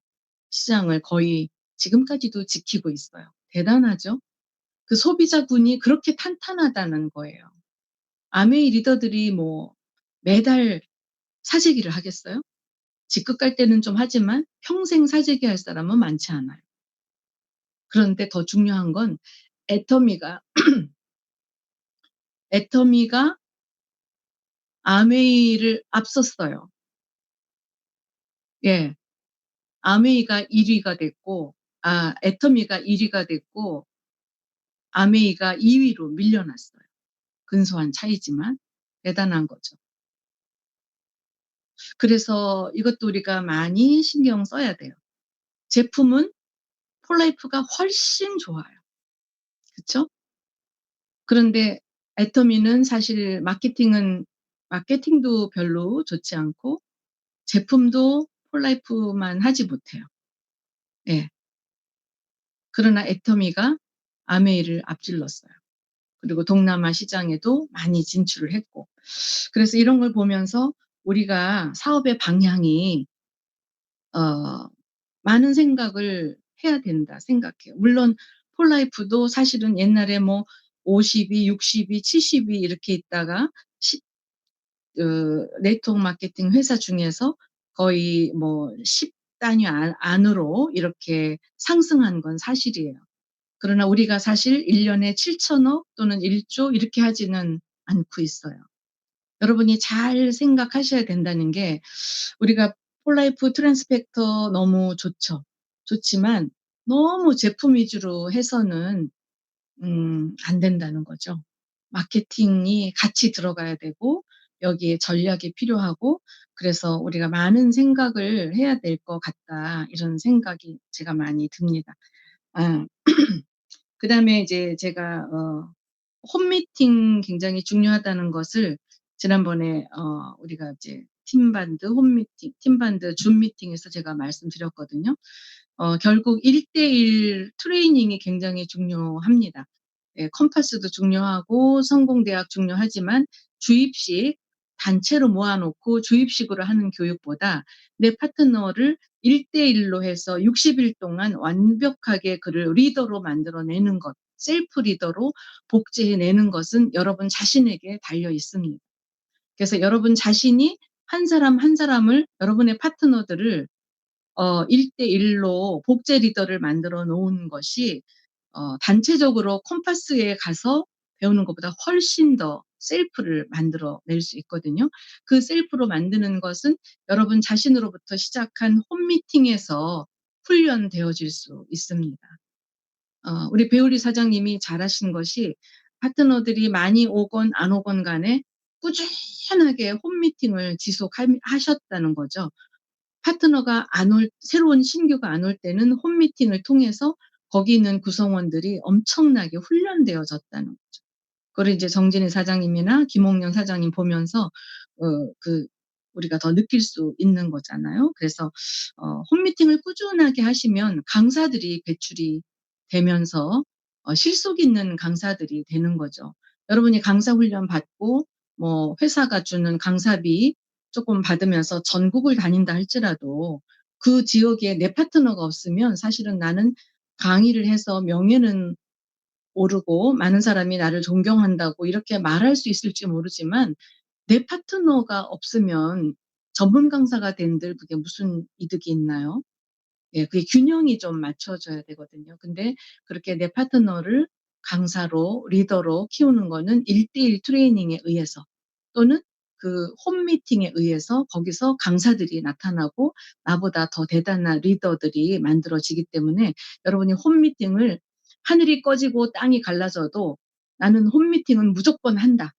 시장을 거의 지금까지도 지키고 있어요. 대단하죠? 그 소비자군이 그렇게 탄탄하다는 거예요. 아메이 리더들이 뭐 매달 사재기를 하겠어요? 직급 갈 때는 좀 하지만 평생 사재기 할 사람은 많지 않아요. 그런데 더 중요한 건 애터미가 애터미가 아메이를 앞섰어요. 예. 아메이가 1 위가 됐고 애터미가 1 위가 됐고 아메이가 2 위로 밀려났어요. 근소한 차이지만 대단한 거죠. 그래서 이것도 우리가 많이 신경 써야 돼요. 제품은 폴라이프가 훨씬 좋아요. 그쵸? 그런데 애터미는 사실 마케팅도 별로 좋지 않고 제품도 폴라이프만 하지 못해요. 예. 그러나 애터미가 아메이를 앞질렀어요. 그리고 동남아 시장에도 많이 진출을 했고. 그래서 이런 걸 보면서 우리가 사업의 방향이 어 많은 생각을 해야 된다 생각해요. 물론 폴라이프도 사실은 옛날에 뭐 50이, 60이, 70이 이렇게 있다가 시 네트워크 마케팅 회사 중에서 거의 뭐 10 단위 안으로 이렇게 상승한 건 사실이에요. 그러나 우리가 사실 1 년에 7천억 또는 1조 이렇게 하지는 않고 있어요. 여러분이 잘 생각하셔야 된다는 게 우리가 폴라이프 트랜스펙터 너무 좋죠. 좋지만 너무 제품 위주로 해서는 안 된다는 거죠. 마케팅이 같이 들어가야 되고 여기에 전략이 필요하고 그래서 우리가 많은 생각을 해야 될 것 같다. 이런 생각이 제가 많이 듭니다. 아 그다음에 이제 제가 홈미팅 굉장히 중요하다는 것을 지난번에 우리가 이제 팀반드 홈미팅, 팀반드 줌 미팅에서 제가 말씀드렸거든요. 결국 1대1 트레이닝이 굉장히 중요합니다. 예, 컴파스도 중요하고 성공대학 중요하지만 주입식 단체로 모아놓고 주입식으로 하는 교육보다 내 파트너를 1대1로 해서 60일 동안 완벽하게 그를 리더로 만들어내는 것, 셀프 리더로 복제해내는 것은 여러분 자신에게 달려 있습니다. 그래서 여러분 자신이 한 사람 한 사람을, 여러분의 파트너들을 1대1로 복제 리더를 만들어 놓은 것이 단체적으로 컴파스에 가서 배우는 것보다 훨씬 더 셀프를 만들어 낼 수 있거든요. 그 셀프로 만드는 것은 여러분 자신으로부터 시작한 홈미팅에서 훈련되어질 수 있습니다. 우리 배우리 사장님이 잘하신 것이 파트너들이 많이 오건 안 오건 간에 꾸준하게 홈미팅을 지속하셨다는 거죠. 파트너가 새로운 신규가 안 올 때는 홈미팅을 통해서 거기 있는 구성원들이 엄청나게 훈련되어졌다는 거죠. 그걸 이제 정진희 사장님이나 김홍년 사장님 보면서 그 우리가 더 느낄 수 있는 거잖아요. 그래서 홈미팅을 꾸준하게 하시면 강사들이 배출이 되면서 실속 있는 강사들이 되는 거죠. 여러분이 강사 훈련 받고 뭐 회사가 주는 강사비 조금 받으면서 전국을 다닌다 할지라도 그 지역에 내 파트너가 없으면 사실은 나는 강의를 해서 명예는 오르고 많은 사람이 나를 존경한다고 이렇게 말할 수 있을지 모르지만 내 파트너가 없으면 전문 강사가 된들 그게 무슨 이득이 있나요? 예, 그게 균형이 좀 맞춰져야 되거든요. 근데 그렇게 내 파트너를 강사로, 리더로 키우는 거는 1대1 트레이닝에 의해서 또는 그 홈미팅에 의해서 거기서 강사들이 나타나고 나보다 더 대단한 리더들이 만들어지기 때문에 여러분이 홈미팅을 하늘이 꺼지고 땅이 갈라져도 나는 홈미팅은 무조건 한다.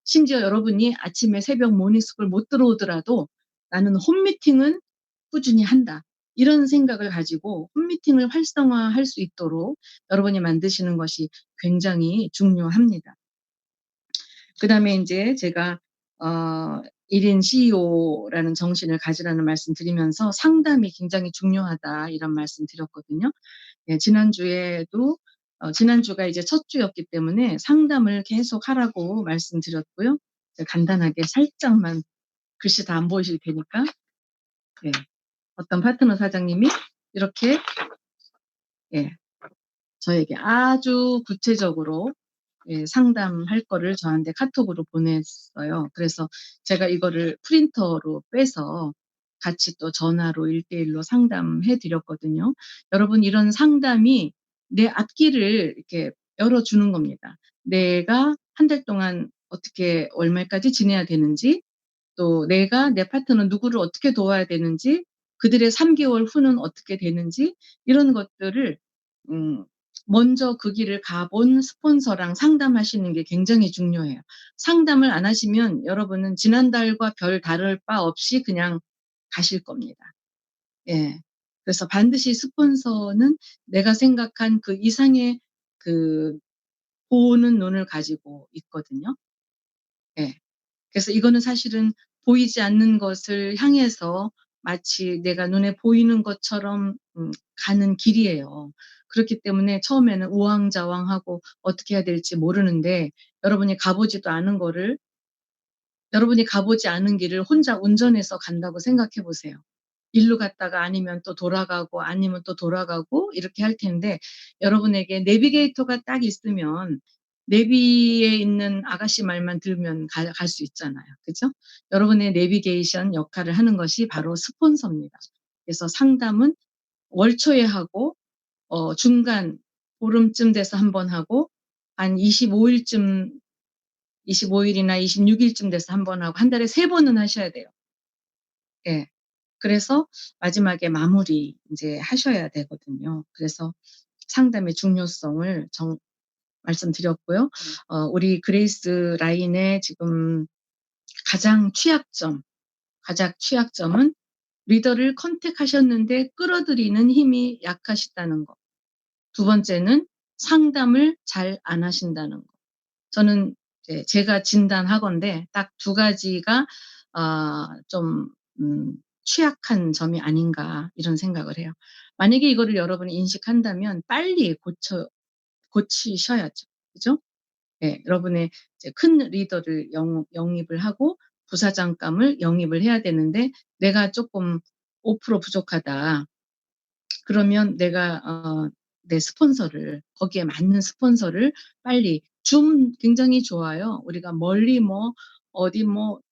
심지어 여러분이 아침에 새벽 모닝스쿨 못 들어오더라도 나는 홈미팅은 꾸준히 한다. 이런 생각을 가지고 홈미팅을 활성화할 수 있도록 여러분이 만드시는 것이 굉장히 중요합니다. 그다음에 이제 제가 1인 CEO라는 정신을 가지라는 말씀 드리면서 상담이 굉장히 중요하다 이런 말씀 드렸거든요. 예, 지난주가 이제 첫 주였기 때문에 상담을 계속 하라고 말씀드렸고요. 간단하게 살짝만 글씨 다 안 보이실 테니까 예, 어떤 파트너 사장님이 이렇게 예, 저에게 아주 구체적으로 예, 상담할 거를 저한테 카톡으로 보냈어요. 그래서 제가 이거를 프린터로 빼서 같이 또 전화로 1대1로 상담해 드렸거든요. 여러분 이런 상담이 내 앞길을 이렇게 열어주는 겁니다. 내가 한 달 동안 어떻게 월말까지 지내야 되는지, 또 내가 내 파트너 누구를 어떻게 도와야 되는지, 그들의 3개월 후는 어떻게 되는지 이런 것들을 음 먼저 그 길을 가본 스폰서랑 상담하시는 게 굉장히 중요해요. 상담을 안 하시면 여러분은 지난달과 별 다를 바 없이 그냥 가실 겁니다. 예. 그래서 반드시 스폰서는 내가 생각한 그 이상의 그 보는 눈을 가지고 있거든요. 예. 그래서 이거는 사실은 보이지 않는 것을 향해서 마치 내가 눈에 보이는 것처럼 가는 길이에요. 그렇기 때문에 처음에는 우왕좌왕하고 어떻게 해야 될지 모르는데 여러분이 가보지 않은 길을 혼자 운전해서 간다고 생각해 보세요. 일로 갔다가 아니면 또 돌아가고 아니면 또 돌아가고 이렇게 할 텐데 여러분에게 내비게이터가 딱 있으면 내비에 있는 아가씨 말만 들으면 갈 수 있잖아요. 그죠? 여러분의 내비게이션 역할을 하는 것이 바로 스폰서입니다. 그래서 상담은 월초에 하고 중간 보름쯤 돼서 한 번 하고 한 25일이나 26일쯤 돼서 한 번 하고 한 달에 3번은 하셔야 돼요. 예. 그래서 마지막에 마무리 인제 하셔야 되거든요. 그래서 상담의 중요성을 말씀드렸고요. 우리 그레이스 라인의 지금 가장 취약점은 리더를 컨택하셨는데 끌어들이는 힘이 약하시다는 거. 두 번째는 상담을 잘 안 하신다는 거. 저는 제가 진단하건대 딱 두 가지가 좀 취약한 점이 아닌가 이런 생각을 해요. 만약에 이거를 여러분이 인식한다면 빨리 고치셔야죠. 그죠? 예. 여러분의 이제 큰 리더를 영입을 하고 부사장감을 영입을 해야 되는데 '내가 쪼끔 5% 부족하다.' 그러면 내가 내 스폰서를 거기에 맞는 스폰서를 빨리 줌 굉장히 좋아요. 우리가 멀리 어디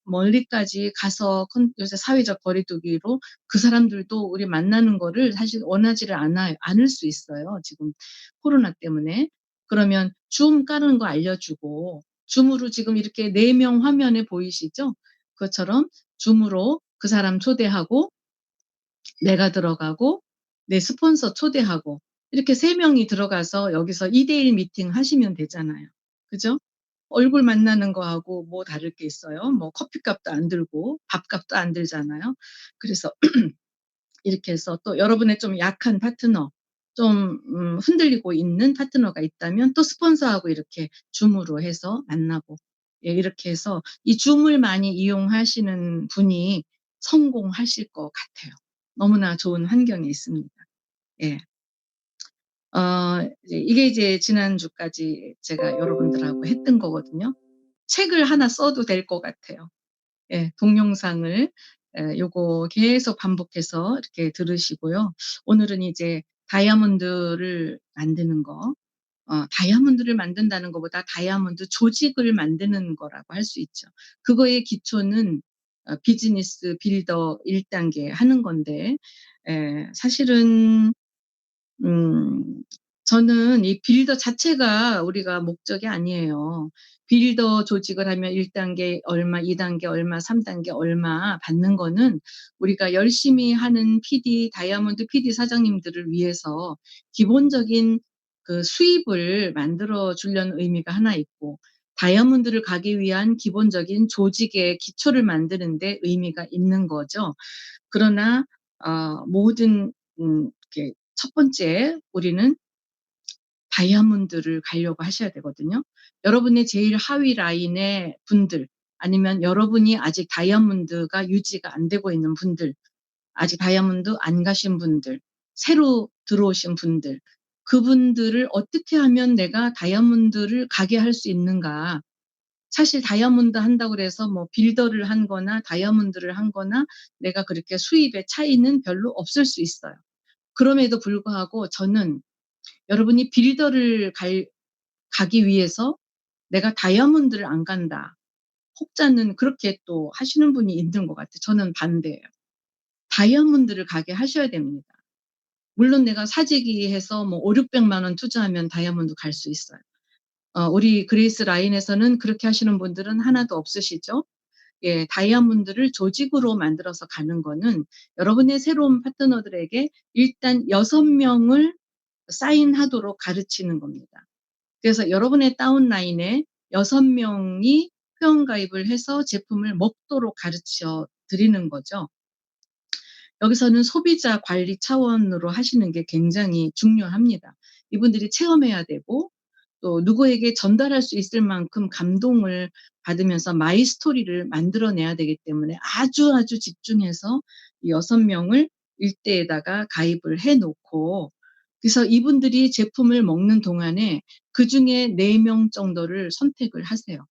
멀리까지 가서 요새 사회적 거리 두기로 그 사람들도 우리 만나는 거를 사실 원하지를 않을 수 있어요, 지금 코로나 때문에. 그러면 줌 까는 거 알려주고 줌으로 지금 이렇게 4명 화면에 보이시죠? 그것처럼 줌으로 그 사람 초대하고 내가 들어가고 내 스폰서 초대하고 이렇게 3명이 들어가서 여기서 2대1 미팅 하시면 되잖아요. 그죠? 얼굴 만나는 거하고 뭐 다를 게 있어요. 뭐 커피값도 안 들고 밥값도 안 들잖아요. 그래서 이렇게 해서 또 여러분의 좀 약한 파트너, 좀 흔들리고 있는 파트너가 있다면 또 스폰서하고 이렇게 줌으로 해서 만나고, 예, 이렇게 해서 이 줌을 많이 이용하시는 분이 성공하실 것 같아요. 너무나 좋은 환경에 있습니다. 예. 이게 이제 지난주까지 제가 여러분들하고 했던 거거든요. 책을 하나 써도 될 것 같아요. 예. 동영상을 요거 계속 반복해서 이렇게 들으시고요. 오늘은 이제 다이아몬드를 만드는 거, 다이아몬드를 만든다는 것보다 다이아몬드 조직을 만드는 거라고 할 수 있죠. 그거의 기초는 비즈니스 빌더 1단계 하는 건데, 사실은 음 저는 이 빌더 자체가 우리가 목적이 아니에요. 빌더 조직을 하면 1단계 얼마, 2단계 얼마, 3단계 얼마 받는 거는 우리가 열심히 하는 PD, 다이아몬드 PD 사장님들을 위해서 기본적인 그 수입을 만들어 주려는 의미가 하나 있고, 다이아몬드를 가기 위한 기본적인 조직의 기초를 만드는 데 의미가 있는 거죠. 그러나 모든 이렇게 첫 번째 우리는 다이아몬드를 가려고 하셔야 되거든요. 여러분의 제일 하위 라인의 분들, 아니면 여러분이 아직 다이아몬드가 유지가 안 되고 있는 분들, 아직 다이아몬드 안 가신 분들, 새로 들어오신 분들, 그분들을 어떻게 하면 내가 다이아몬드를 가게 할 수 있는가. 사실 다이아몬드 한다고 그래서 뭐 빌더를 한 거나 다이아몬드를 한 거나 내가 그렇게 수입의 차이는 별로 없을 수 있어요. 그럼에도 불구하고 저는 여러분이 빌더를 가기 위해서 '내가 다이아몬드를 안 간다.' 혹자는 그렇게 또 하시는 분이 있는 것 같아요. 저는 반대예요. 다이아몬드를 가게 하셔야 됩니다. 물론 내가 사재기해서 뭐 5,000,000-6,000,000원 투자하면 다이아몬드 갈 수 있어요. 우리 그레이스 라인에서는 그렇게 하시는 분들은 하나도 없으시죠? 예, 다이아몬드를 조직으로 만들어서 가는 거는 여러분의 새로운 파트너들에게 일단 6명을 사인하도록 가르치는 겁니다. 그래서 여러분의 다운라인에 6명이 회원가입을 해서 제품을 먹도록 가르쳐 드리는 거죠. 여기서는 소비자 관리 차원으로 하시는 게 굉장히 중요합니다. 이분들이 체험해야 되고 또 누구에게 전달할 수 있을 만큼 감동을 받으면서 마이 스토리를 만들어내야 되기 때문에 아주 집중해서 이 6명을 일대에다가 가입을 해 놓고, 그래서 이분들이 제품을 먹는 동안에 그중에 4명 정도를 선택을 하세요.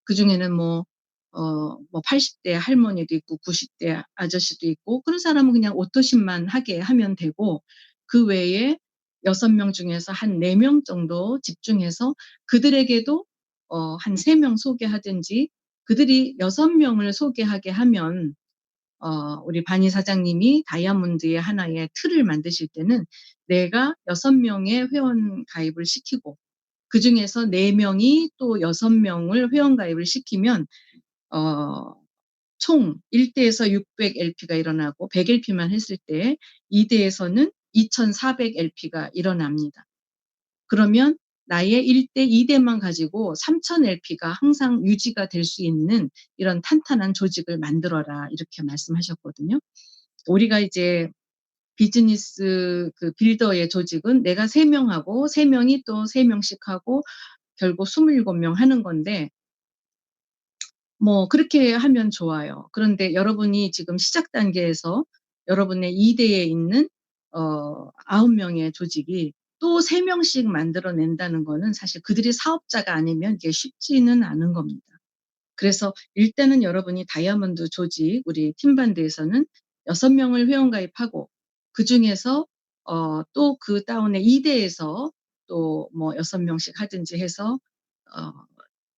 그중에는 뭐 80대 할머니도 있고 90대 아저씨도 있고, 그런 사람은 그냥 오토십만 하게 하면 되고, 그 외에 6명 중에서 한 4명 정도 집중해서 그들에게도 한 3명 소개하든지, 그들이 6명을 소개하게 하면 우리 바니 사장님이 다이아몬드의 하나의 틀을 만드실 때는 내가 6명의 회원 가입을 시키고 그중에서 4명이 또 6명을 회원 가입을 시키면 어 총 1대에서 600LP가 일어나고 100LP만 했을 때 2대에서는 2,400LP가 일어납니다. 그러면 나의 1대, 2대만 가지고 3,000LP가 항상 유지가 될 수 있는 이런 탄탄한 조직을 만들어라, 이렇게 말씀하셨거든요. 우리가 이제 비즈니스 그 빌더의 조직은 내가 3명하고 3명이 또 3명씩 하고 결국 27명 하는 건데, 뭐 그렇게 하면 좋아요. 그런데 여러분이 지금 시작 단계에서 여러분의 2 대에 있는 9 명의 조직이 또 3 명씩 만들어 낸다는 거는 사실 그들이 사업자가 아니면 이게 쉽지는 않은 겁니다. 그래서 일단은 여러분이 다이아몬드 조직 우리 팀반드에서는 6 명을 회원 가입하고 그중에서 또 그 다운의 2 대에서 또 뭐 6 명씩 하든지 해서 어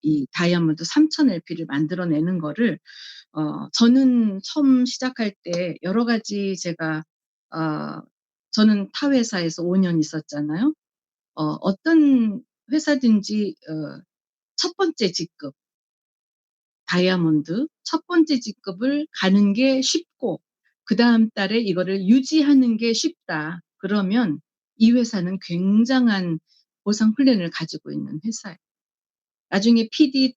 이 다이아몬드 3,000 LP를 만들어내는 거를 저는 처음 시작할 때 여러 가지 제가 어 저는 타 회사에서 5년 있었잖아요. 어떤 회사든지 첫 번째 직급 다이아몬드 첫 번째 직급을 가는 게 쉽고 그다음 달에 이거를 유지하는 게 쉽다. 그러면 이 회사는 굉장한 보상 플랜을 가지고 있는 회사예요. 나중에 PD,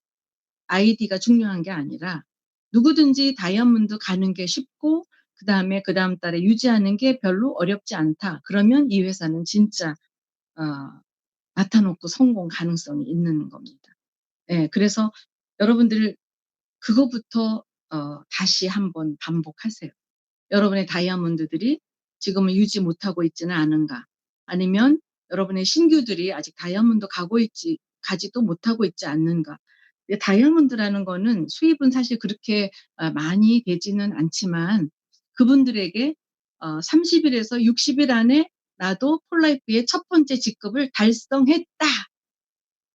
아이디가 중요한 게 아니라 누구든지 다이아몬드 가는 게 쉽고 그다음 달에 유지하는 게 별로 어렵지 않다. 그러면 이 회사는 진짜 어 맡아 놓고 성공 가능성이 있는 겁니다. 예. 그래서 여러분들 그거부터 다시 한번 반복하세요. 여러분의 다이아몬드들이 지금은 유지 못하고 있지는 않은가? 아니면 여러분의 신규들이 아직 다이아몬드 가지도 못하고 있지 않는가? 다이아몬드라는 거는 수입은 사실 그렇게 많이 되지는 않지만 그분들에게 30 일에서 60일 안에 '나도 폴라이프의 첫 번째 직급을 달성했다.'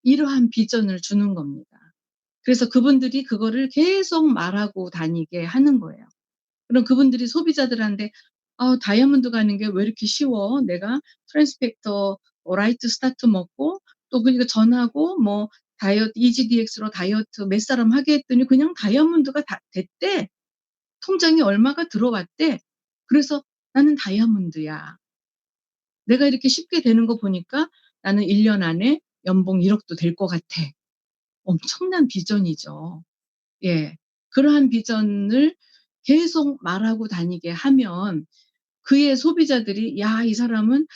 이러한 비전을 주는 겁니다. 그래서 그분들이 그거를 계속 말하고 다니게 하는 거예요. 그럼 그분들이 소비자들한테 다이아몬드 가는 게 왜 이렇게 쉬워? 내가 트랜스펙터 라이트 스타트 먹고 또 그니까 전하고 뭐 다이어트 EGDX로 다이어트 몇 사람 하게 했더니 그냥 다이아몬드가 다 됐대. 통장에 얼마가 들어왔대. 그래서 '나는 다이아몬드야. 내가 이렇게 쉽게 되는 거 보니까 나는 1년 안에 연봉 1 억도 될 것 같아.' 엄청난 비전이죠. 예. 그러한 비전을 계속 말하고 다니게 하면 그의 소비자들이 '야 이 사람은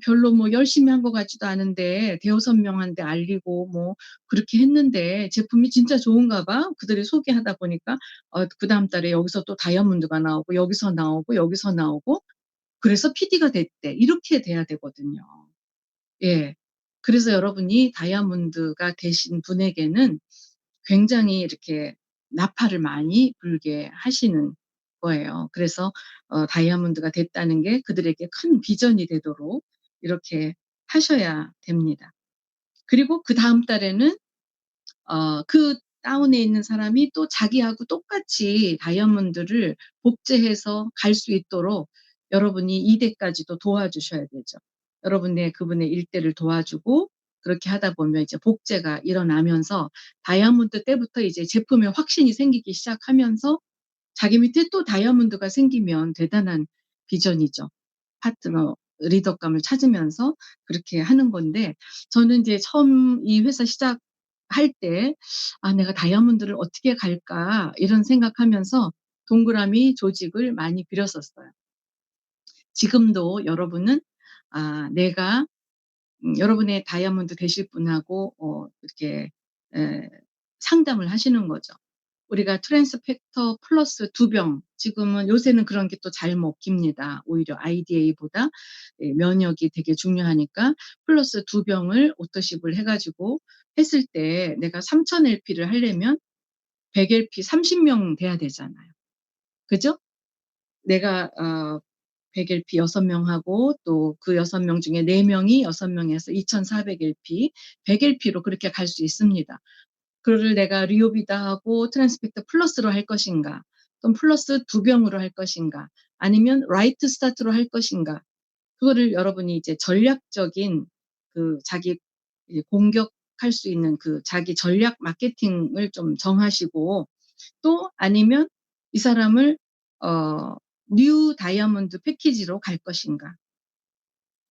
별로 뭐 열심히 한 것 같지도 않은데 대여섯 명한테 알리고 뭐 그렇게 했는데 제품이 진짜 좋은가 봐.' 그들이 소개하다 보니까 그다음 달에 여기서 또 다이아몬드가 나오고 여기서 나오고 여기서 나오고 그래서 PD가 됐대. 이렇게 돼야 되거든요. 예. 그래서 여러분이 다이아몬드가 되신 분에게는 굉장히 이렇게 나팔을 많이 불게 하시는 거예요. 그래서 다이아몬드가 됐다는 게 그들에게 큰 비전이 되도록 이렇게 하셔야 됩니다. 그리고 그다음 달에는 그 다운에 있는 사람이 또 자기하고 똑같이 다이아몬드를 복제해서 갈 수 있도록 여러분이 2 대까지도 도와주셔야 되죠. 여러분의 그분의 1 대를 도와주고 그렇게 하다 보면 이제 복제가 일어나면서 다이아몬드 때부터 이제 제품에 확신이 생기기 시작하면서 자기 밑에 또 다이아몬드가 생기면 대단한 비전이죠. 파트너 리더감을 찾으면서 그렇게 하는 건데 저는 이제 처음 이 회사 시작할 때 '아 내가 다이아몬드를 어떻게 갈까?' 이런 생각하면서 동그라미 조직을 많이 그렸었어요. 지금도 여러분은 내가 여러분의 다이아몬드 되실 분하고 이렇게 에 상담을 하시는 거죠. 우리가 트랜스펙터 플러스 2 병 지금은 요새는 그런 게 또 잘 먹힙니다. 오히려 IDA보다 면역이 되게 중요하니까 플러스 2 병을 오토십을 해 가지고 했을 때 내가 3,000 LP를 하려면 100 LP 30명 돼야 되잖아요. 그죠? 내가 100 LP 6 명하고 또 그 6명 중에 4 명이 6 명에서 2,400 LP, 100 LP로 그렇게 갈 수 있습니다. 그거를 내가 리오비다 하고 트랜스펙터 플러스로 할 것인가 또는 플러스 2 병으로 할 것인가 아니면 라이트 스타트로 할 것인가 그거를 여러분이 이제 전략적인 그 자기 이제 공격할 수 있는 그 자기 전략 마케팅을 좀 정하시고 또 아니면 이 사람을 어 뉴 다이아몬드 패키지로 갈 것인가.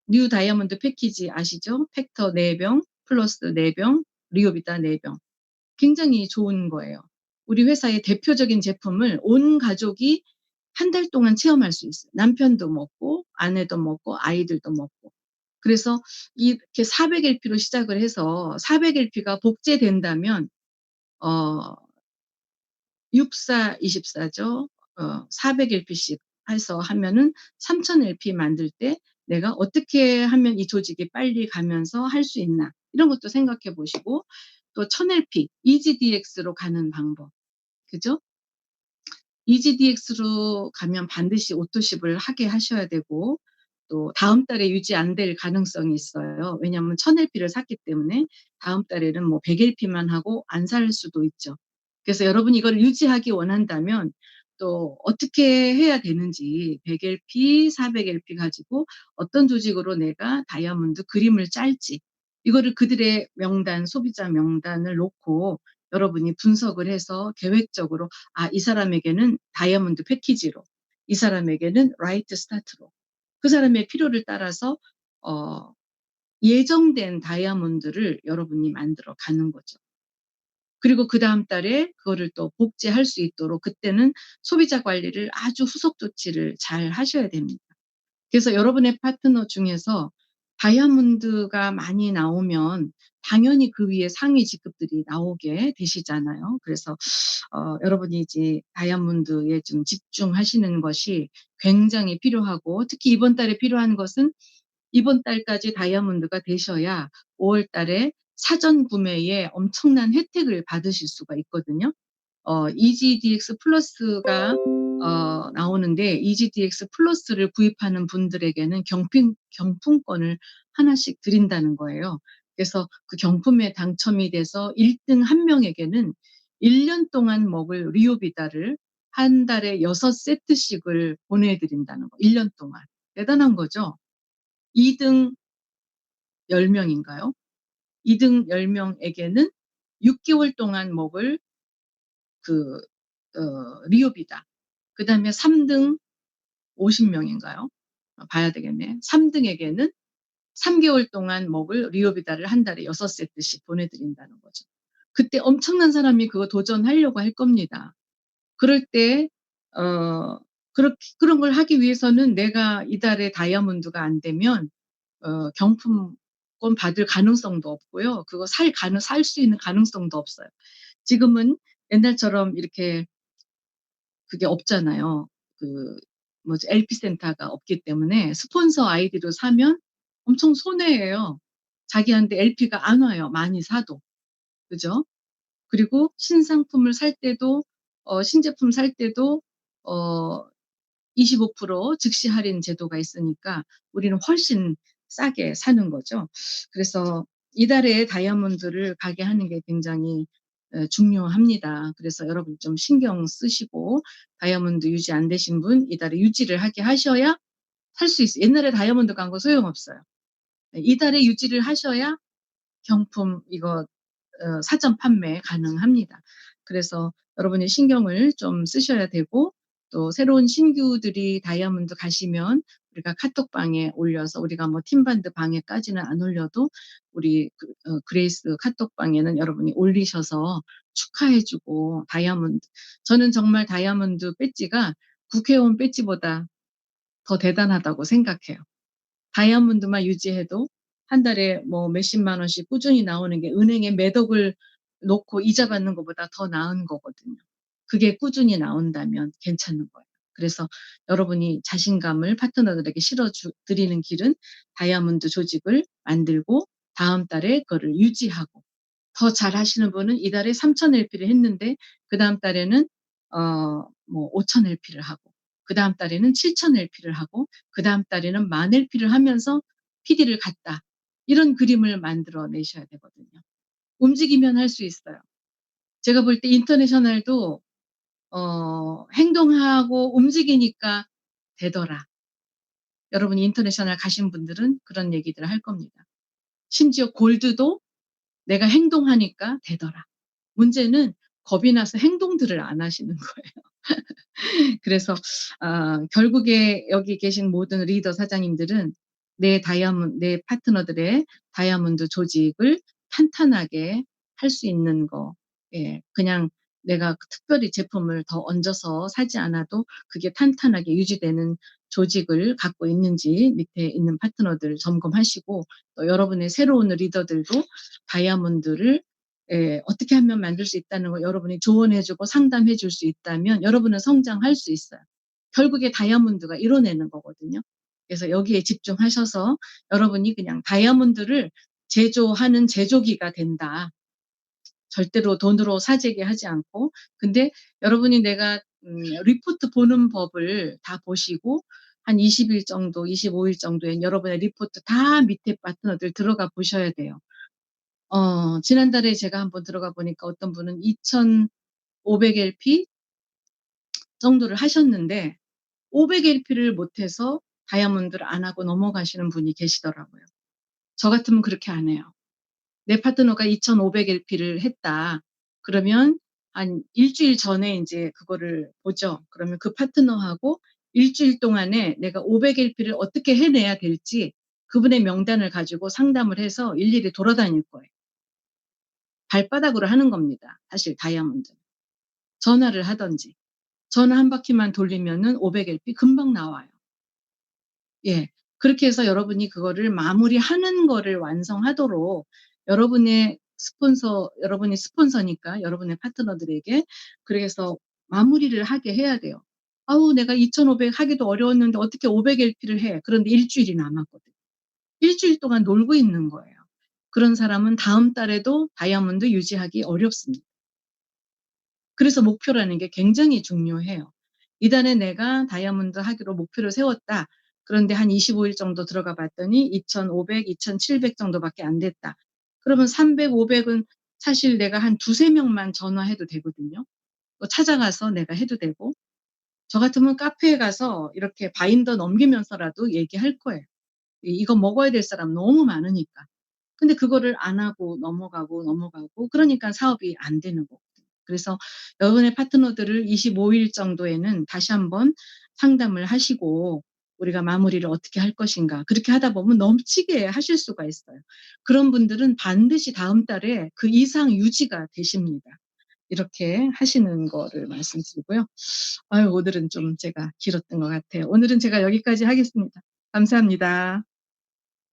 뉴 다이아몬드 패키지 아시죠? 팩터 4병 플러스 4병 리오비타 4병. 굉장히 좋은 거예요. 우리 회사의 대표적인 제품을 온 가족이 한 달 동안 체험할 수 있어요. 남편도 먹고 아내도 먹고 아이들도 먹고. 그래서 이렇게 400 LP로 시작을 해서 400 LP가 복제된다면 어 6424죠. 400LP씩 해서 하면은 3000LP 만들 때 내가 어떻게 하면 이 조직이 빨리 가면서 할 수 있나, 이런 것도 생각해 보시고, 또 1000LP EasyDX로 가는 방법. 그죠? EasyDX로 가면 반드시 오토십을 하게 하셔야 되고, 또 다음 달에 유지 안 될 가능성이 있어요. 왜냐하면 1000LP를 샀기 때문에 다음 달에는 뭐 100LP만 하고 안 살 수도 있죠. 그래서 여러분이 이걸 유지하기 원한다면 또 어떻게 해야 되는지, 100LP, 400LP 가지고 어떤 조직으로 내가 다이아몬드 그림을 짤지, 이거를 그들의 명단, 소비자 명단을 놓고 여러분이 분석을 해서 계획적으로, 이 사람에게는 다이아몬드 패키지로, 이 사람에게는 라이트 스타트로, 그 사람의 필요를 따라서 어 예정된 다이아몬드를 여러분이 만들어 가는 거죠. 그리고 그다음 달에 그거를 또 복제할 수 있도록 그때는 소비자 관리를 아주 후속 조치를 잘 하셔야 됩니다. 그래서 여러분의 파트너 중에서 다이아몬드가 많이 나오면 당연히 그 위에 상위 직급들이 나오게 되시잖아요. 그래서 여러분이 이제 다이아몬드에 좀 집중하시는 것이 굉장히 필요하고, 특히 이번 달에 필요한 것은 이번 달까지 다이아몬드가 되셔야 5월 달에 사전 구매에 엄청난 혜택을 받으실 수가 있거든요. EGDX 플러스가 나오는데, EGDX 플러스를 구입하는 분들에게는 경품권을 하나씩 드린다는 거예요. 그래서 그 경품에 당첨이 돼서 1등 한 명에게는 1년 동안 먹을 리오비다를 한 달에 6세트씩을 보내드린다는 거. 1년 동안. 대단한 거죠. 2등 10명인가요? 2등 10명에게는 6개월 동안 먹을 그 리오비다. 그다음에 3등 50명인가요? 봐야 되겠네. 3등에게는 3개월 동안 먹을 리오비다를 한 달에 6세트씩 보내드린다는 거죠. 그때 엄청난 사람이 그거 도전하려고 할 겁니다. 그럴 때 그런 걸 하기 위해서는 내가 이달에 다이아몬드가 안 되면 경품권 받을 가능성도 없고요. 그거 살 수 있는 가능성도 없어요. 지금은 옛날처럼 이렇게 그게 없잖아요. 그 LP 센터가 없기 때문에 스폰서 아이디로 사면 엄청 손해예요. 자기한테 LP가 안 와요, 많이 사도. 그죠? 그리고 신상품을 살 때도 신제품 살 때도 어 25% 즉시 할인 제도가 있으니까 우리는 훨씬 싸게 사는 거죠. 그래서 이달에 다이아몬드를 가게 하는 게 굉장히 중요합니다. 그래서 여러분 좀 신경 쓰시고, 다이아몬드 유지 안 되신 분 이달에 유지를 하게 하셔야 살 수 있어요. 옛날에 다이아몬드 간 거 소용없어요. 이달에 유지를 하셔야 경품 이거 사전 판매 가능합니다. 그래서 여러분이 신경을 좀 쓰셔야 되고, 또 새로운 신규들이 다이아몬드 가시면 우리가 카톡방에 올려서, 우리가 뭐 팀반드 방에까지는 안 올려도 우리 그레이스 카톡방에는 여러분이 올리셔서 축하해 주고, 저는 정말 다이아몬드 배지가 국회의원 배지보다 더 대단하다고 생각해요. 다이아몬드만 유지해도 한 달에 뭐 몇십만 원씩 꾸준히 나오는 게 은행에 몇 억을 놓고 이자 받는 것보다 더 나은 거거든요. 그게 꾸준히 나온다면 괜찮은 거예요. 그래서 여러분이 자신감을 파트너들에게 드리는 길은 다이아몬드 조직을 만들고 다음 달에 그거를 유지하고, 더 잘하시는 분은 이달에 3000LP를 했는데 그다음 달에는 5000LP를 하고, 그다음 달에는 7000LP를 하고, 그다음 달에는 10,000LP를 하면서 PD를 갔다. 이런 그림을 만들어 내셔야 되거든요. 움직이면 할 수 있어요. 제가 볼 때 인터내셔널도 행동하고 움직이니까 되더라. 여러분이 인터내셔널 가신 분들은 그런 얘기들을 할 겁니다. 심지어 골드도 내가 행동하니까 되더라. 문제는 겁이 나서 행동들을 안 하시는 거예요. 그래서 결국에 여기 계신 모든 리더 사장님들은 내 파트너들의 다이아몬드 조직을 탄탄하게 할 수 있는 거, 그냥 내가 특별히 제품을 더 얹어서 사지 않아도 그게 탄탄하게 유지되는 조직을 갖고 있는지 밑에 있는 파트너들 점검하시고, 또 여러분의 새로운 리더들도 다이아몬드를 예, 어떻게 하면 만들 수 있다는 걸 여러분이 조언해 주고 상담해 줄 수 있다면 여러분은 성장할 수 있어요. 결국에 다이아몬드가 이뤄내는 거거든요. 그래서 여기에 집중하셔서 여러분이 그냥 다이아몬드를 제조하는 제조기가 된다. 절대로 돈으로 사재기 하지 않고. 근데 여러분이 내가 리포트 보는 법을 다 보시고 한 20일 정도, 25일 정도에 여러분의 리포트 다 밑에 파트너들 들어가 보셔야 돼요. 지난달에 제가 한번 들어가 보니까 어떤 분은 2,500LP 정도를 하셨는데 500LP를 못해서 다이아몬드를 안 하고 넘어가시는 분이 계시더라고요. 저 같으면 그렇게 안 해요. 내 파트너가 2,500LP를 했다. 그러면 한 일주일 전에 이제 그거를 보죠. 그러면 그 파트너하고 일주일 동안에 내가 500LP를 어떻게 해내야 될지 그분의 명단을 가지고 상담을 해서 일일이 돌아다닐 거예요. 발바닥으로 하는 겁니다. 사실 다이아몬드는. 전화를 하든지. 전화 한 바퀴만 돌리면은 500LP 금방 나와요. 예. 그렇게 해서 여러분이 그거를 마무리하는 거를 완성하도록 여러분이 스폰서니까 여러분의 파트너들에게 그래서 마무리를 하게 해야 돼요. "아우 내가 2,500 하기도 어려웠는데 어떻게 500LP를 해." 그런데 일주일이 남았거든요. 일주일 동안 놀고 있는 거예요. 그런 사람은 다음 달에도 다이아몬드 유지하기 어렵습니다. 그래서 목표라는 게 굉장히 중요해요. 이달에 내가 다이아몬드 하기로 목표를 세웠다. 그런데 한 25일 정도 들어가 봤더니 2,500, 2,700 정도밖에 안 됐다. 그러면 300, 500은 사실 내가 한 2-3 명만 전화해도 되거든요. 또 찾아가서 내가 해도 되고. 저 같으면 카페에 가서 이렇게 바인더 넘기면서라도 얘기할 거예요. 이거 먹어야 될 사람 너무 많으니까. 근데 그거를 안 하고 넘어가고 그러니까 사업이 안 되는 거거든요. 그래서 여러분의 파트너들을 25일 정도에는 다시 한번 상담을 하시고 우리가 마무리를 어떻게 할 것인가. 그렇게 하다 보면 넘치게 하실 수가 있어요. 그런 분들은 반드시 다음 달에 그 이상 유지가 되십니다. 이렇게 하시는 거를 말씀드리고요. 아유, 오늘은 좀 제가 길었던 것 같아요. 오늘은 제가 여기까지 하겠습니다. 감사합니다.